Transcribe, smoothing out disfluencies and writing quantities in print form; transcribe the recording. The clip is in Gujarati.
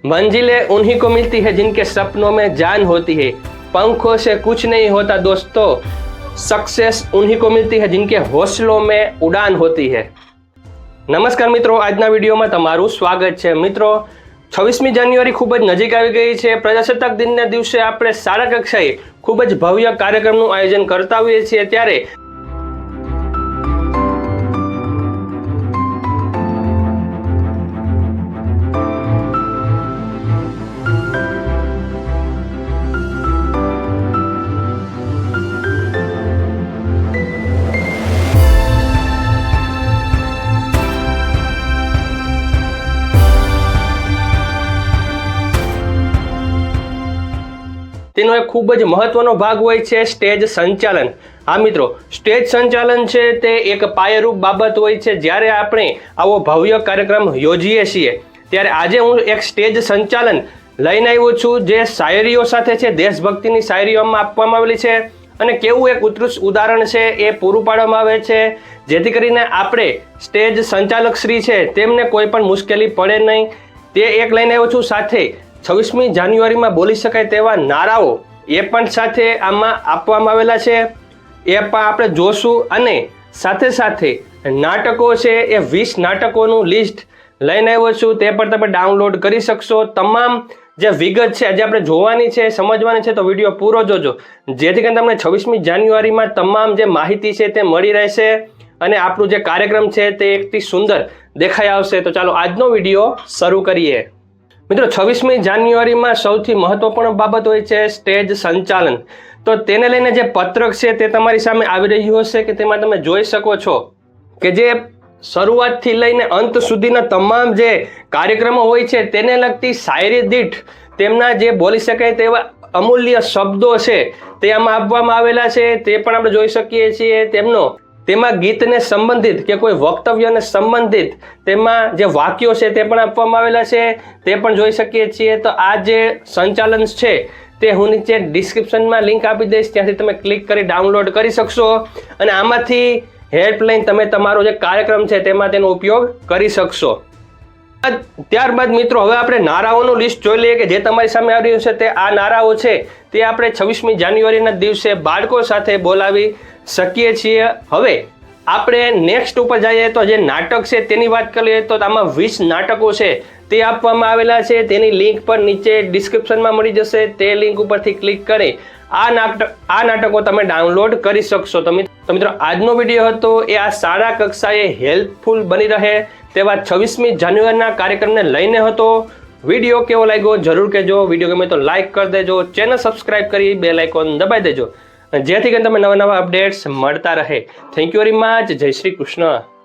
मंजिलें उन्हीं को मिलती है जिनके सपनों में जान होती है। पंखों से कुछ नहीं होता दोस्तों, सक्सेस उन्हीं को मिलती है जिनके हौसलों में उड़ान होती है। नमस्कार मित्रों, આજના વિડીયોમાં તમારું સ્વાગત છે। મિત્રો 26મી જાન્યુઆરી ખૂબ જ નજીક આવી ગઈ છે। પ્રજાસત્તાક દિનના દિવસે આપણે શાળા કક્ષાએ ખૂબ જ ભવ્ય કાર્યક્રમનું આયોજન કરતા હોઈએ છીએ। ત્યારે તેનો એક ખૂબ જ મહત્વનો ભાગ હોય છે સ્ટેજ સંચાલન। હા મિત્રો, સ્ટેજ સંચાલન છે તે એક પાયારૂપ બાબત હોય છે। જ્યારે આપણે આવો ભવ્ય કાર્યક્રમ યોજીએ છીએ ત્યારે આજે હું એક સ્ટેજ સંચાલન લઈને આવ્યો છું જે શાયરીઓ સાથે છે, દેશભક્તિની શાયરીઓમાં આપવામાં આવેલી છે અને કેવું એક ઉત્કૃષ્ટ ઉદાહરણ છે એ પૂરું પાડવામાં આવે છે, જેથી કરીને આપણે સ્ટેજ સંચાલક શ્રી છે તેમને કોઈ પણ મુશ્કેલી પડે નહીં। તે એક લઈને આવ્યો છું। સાથે 26મી જાન્યુઆરીમાં બોલી શકાય તેવા નારાઓ એ પણ સાથે આમાં આપવામાં આવેલા છે, એ પણ આપણે જોશું। અને સાથે સાથે નાટકો છે એ 20 નાટકોનું લિસ્ટ લઈને આવ્યો છું, તે પણ તમે ડાઉનલોડ કરી શકશો। તમામ જે વિગત છે આજે આપણે જોવાની છે, સમજવાની છે, તો વિડીયો પૂરો જોજો, જેથી કરીને તમને 26મી જાન્યુઆરીમાં તમામ જે માહિતી છે તે મળી રહેશે અને આપણું જે કાર્યક્રમ છે તે એકથી સુંદર દેખાઈ આવશે। તો ચાલો આજનો વિડીયો શરૂ કરીએ। મિત્રો 26મી જાન્યુઆરીમાં સૌથી મહત્વપૂર્ણ બાબત હોય છે સ્ટેજ સંચાલન। તો તેને લઈને જે પત્રક છે તે તમારી સામે આવી રહ્યું હશે કે તેમાં તમે જોઈ શકો છો કે જે શરૂઆતથી લઈને અંત સુધીના તમામ જે કાર્યક્રમો હોય છે તેને લગતી શાયરી દીઠ તેમના જે બોલી શકાય તેવા અમૂલ્ય શબ્દો છે તે આમાં આપવામાં આવેલા છે, તે પણ આપણે જોઈ શકીએ છીએ। તેમાં ગીતને સંબંધિત કે કોઈ વક્તવ્યને સંબંધિત તેમાં જે વાક્યો છે તે પણ આપવામાં આવેલા છે, તે પણ જોઈ શકીએ છીએ। તો આ જે સંચાલન છે તે હું નીચે ડિસ્ક્રિપ્શનમાં લિંક આપી દઈશ, ત્યાંથી તમે ક્લિક કરી ડાઉનલોડ કરી શકશો અને આમાંથી હેલ્પલાઇન તમે તમારો જે કાર્યક્રમ છે તેમાં તેનો ઉપયોગ કરી શકશો। ત્યારબાદ મિત્રો હવે આપણે નારાઓનું લિસ્ટ જોઈ લઈએ કે જે તમારી સામે આવી રહ્યું છે તે આ નારાઓ છે તે આપણે 26મી જાન્યુઆરીના દિવસે બાળકો સાથે બોલાવી શકીએ છીએ। હવે આપણે નેક્સ્ટ ઉપર જઈએ તો જે નાટક છે તેની વાત કરીએ તો આમાં 20 નાટકો છે તે આપવામાં આવેલા છે, તેની લિંક પર નીચે ડિસ્ક્રિપ્શનમાં મળી જશે, તે લિંક ઉપરથી ક્લિક કરી આ નાટકો તમે ડાઉનલોડ કરી શકશો। તો મિત્રો આજનો વિડીયો હતો એ આ શાળા કક્ષાએ હેલ્પફુલ બની રહે તેવા 26મી જાન્યુઆરીના કાર્યક્રમને લઈને હતો। વિડીયો કેવો લાગ્યો જરૂર કહેજો, વિડીયો ગમે તો લાઇક કરી દેજો, ચેનલ સબસ્ક્રાઇબ કરી બેલ આઇકોન દબાવી દેજો જેથી કરીને તમે નવા અપડેટ્સ મળતા રહે। Thank you very much. જય શ્રી કૃષ્ણ।